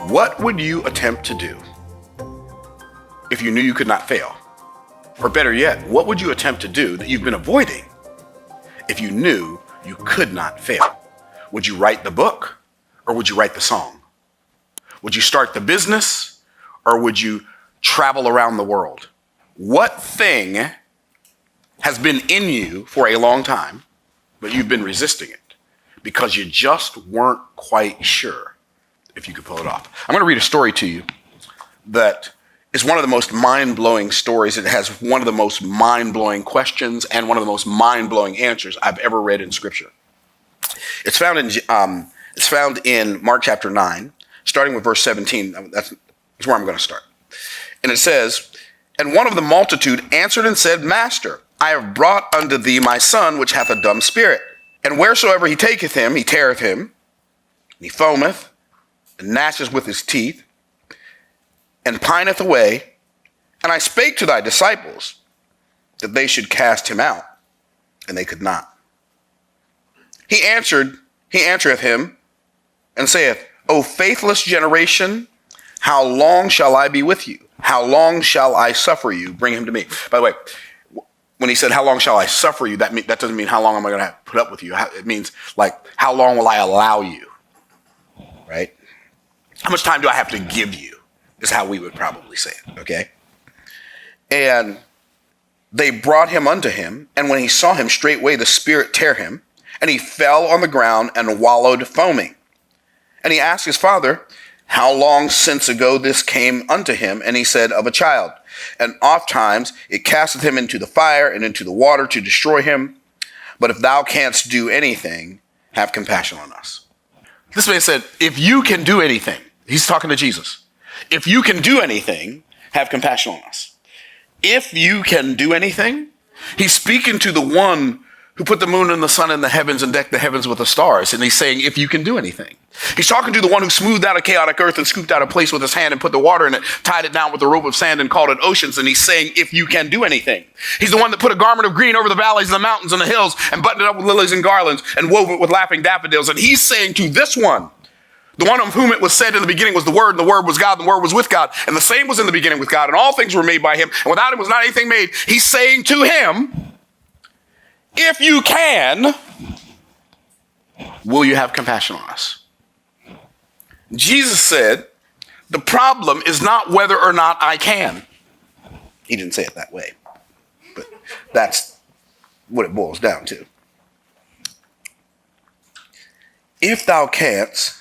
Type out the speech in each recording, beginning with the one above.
What would you attempt to do if you knew you could not fail? Or better yet, what would you attempt to do that you've been avoiding if you knew you could not fail? Would you write the book or would you write the song? Would you start the business or would you travel around the world? What thing has been in you for a long time, but you've been resisting it because you just weren't quite sure if you could pull it off? I'm going to read a story to you that is one of the most mind-blowing stories. It has one of the most mind-blowing questions and one of the most mind-blowing answers I've ever read in Scripture. It's found in Mark chapter 9, starting with verse 17. That's where I'm going to start. And it says, "And one of the multitude answered and said, Master, I have brought unto thee my son, which hath a dumb spirit. And wheresoever he taketh him, he teareth him, and he foameth, and gnasheth with his teeth, and pineth away. And I spake to thy disciples that they should cast him out, and they could not. He answereth him, and saith, O faithless generation, how long shall I be with you? How long shall I suffer you? Bring him to me." By the way, when he said, "How long shall I suffer you?" that doesn't mean how long am I going to put up with you. It means like, how long will I allow you? Right? How much time do I have to give you? Is how we would probably say it. Okay. And they brought him unto him, and when he saw him, straightway the spirit tear him, and he fell on the ground and wallowed foaming. And he asked his father, How long since ago this came unto him? And he said, Of a child. And oft times it casteth him into the fire and into the water to destroy him. But if thou canst do anything, have compassion on us. This man said, if you can do anything, he's talking to Jesus. If you can do anything, have compassion on us. If you can do anything, he's speaking to the one who put the moon and the sun in the heavens and decked the heavens with the stars. And he's saying, if you can do anything. He's talking to the one who smoothed out a chaotic earth and scooped out a place with his hand and put the water in it, tied it down with a rope of sand and called it oceans. And he's saying, if you can do anything. He's the one that put a garment of green over the valleys and the mountains and the hills and buttoned it up with lilies and garlands and wove it with laughing daffodils. And he's saying to this one, the one of whom it was said in the beginning was the Word, and the Word was God, and the Word was with God, and the same was in the beginning with God, and all things were made by him, and without him was not anything made. He's saying to him, if you can, will you have compassion on us? Jesus said, the problem is not whether or not I can. He didn't say it that way, but that's what it boils down to. If thou canst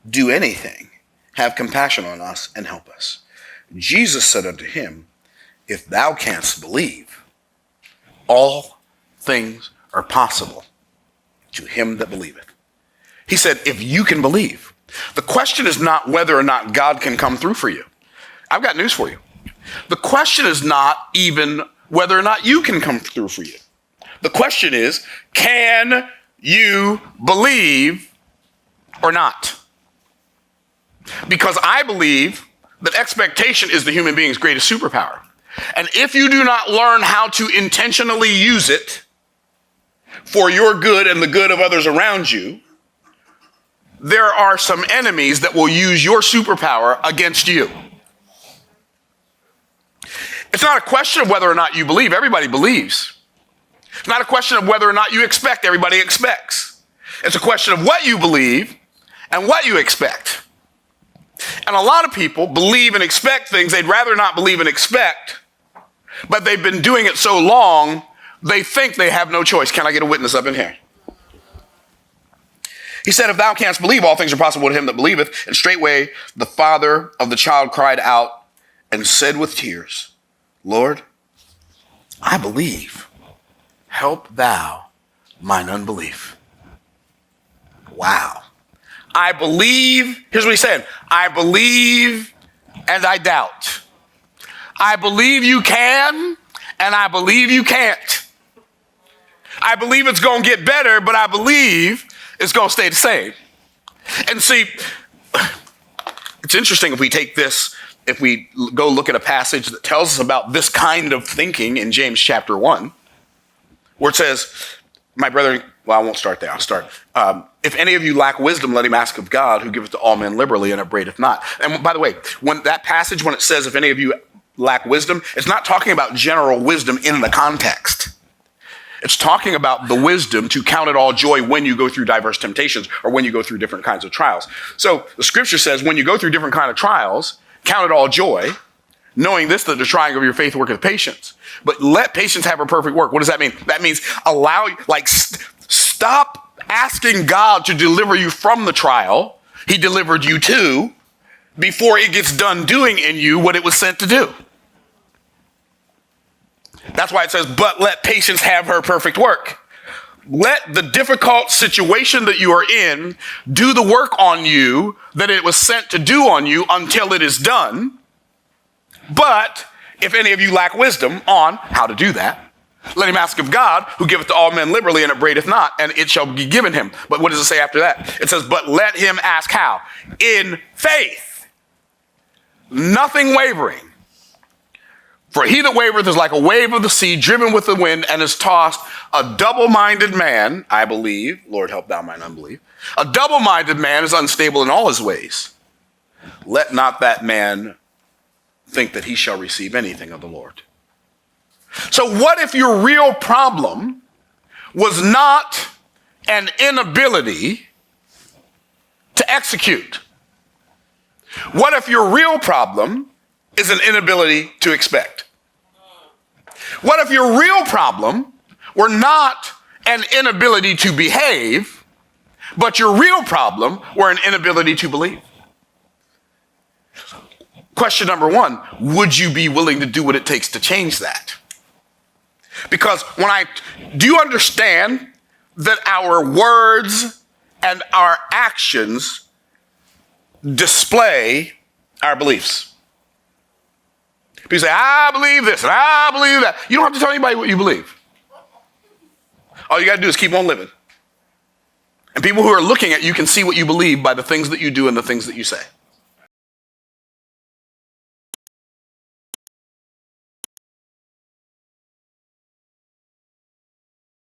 do anything, have compassion on us and help us. Jesus said unto him, if thou canst believe, all things are possible to him that believeth. He said, if you can believe. The question is not whether or not God can come through for you. I've got news for you. The question is not even whether or not you can come through for you. The question is, can you believe or not? Because I believe that expectation is the human being's greatest superpower. And if you do not learn how to intentionally use it for your good and the good of others around you, there are some enemies that will use your superpower against you. It's not a question of whether or not you believe. Everybody believes. It's not a question of whether or not you expect. Everybody expects. It's a question of what you believe and what you expect. And a lot of people believe and expect things they'd rather not believe and expect, but they've been doing it so long, they think they have no choice. Can I get a witness up in here? He said, if thou canst believe, all things are possible to him that believeth. And straightway the father of the child cried out and said with tears, Lord, I believe. Help thou mine unbelief. Wow. I believe, here's what he said, I believe and I doubt. I believe you can and I believe you can't. I believe it's going to get better, but I believe it's going to stay the same. And see, it's interesting if we take this, if we go look at a passage that tells us about this kind of thinking in James chapter 1, where it says, My brethren, well, I won't start there. I'll start. If any of you lack wisdom, let him ask of God, who giveth to all men liberally and upbraideth not. And by the way, when that passage, when it says, if any of you lack wisdom, it's not talking about general wisdom in the context. It's talking about the wisdom to count it all joy when you go through diverse temptations or when you go through different kinds of trials. So the scripture says, when you go through different kinds of trials, count it all joy, knowing this, that the trying of your faith worketh patience. But let patience have her perfect work. What does that mean? That means stop asking God to deliver you from the trial he delivered you to before it gets done doing in you what it was sent to do. That's why it says, but let patience have her perfect work. Let the difficult situation that you are in do the work on you that it was sent to do on you until it is done. But if any of you lack wisdom on how to do that, let him ask of God, who giveth to all men liberally and upbraideth not, and it shall be given him. But what does it say after that? It says, but let him ask how? In faith, nothing wavering. For he that wavereth is like a wave of the sea, driven with the wind, and is tossed. A double-minded man, I believe, Lord help thou mine unbelief. A double-minded man is unstable in all his ways. Let not that man think that he shall receive anything of the Lord. So what if your real problem was not an inability to execute? What if your real problem is an inability to expect? What if your real problem were not an inability to behave, but your real problem were an inability to believe? Question number one, would you be willing to do what it takes to change that? Because do you understand that our words and our actions display our beliefs? People say, I believe this and I believe that. You don't have to tell anybody what you believe. All you got to do is keep on living. And people who are looking at you can see what you believe by the things that you do and the things that you say.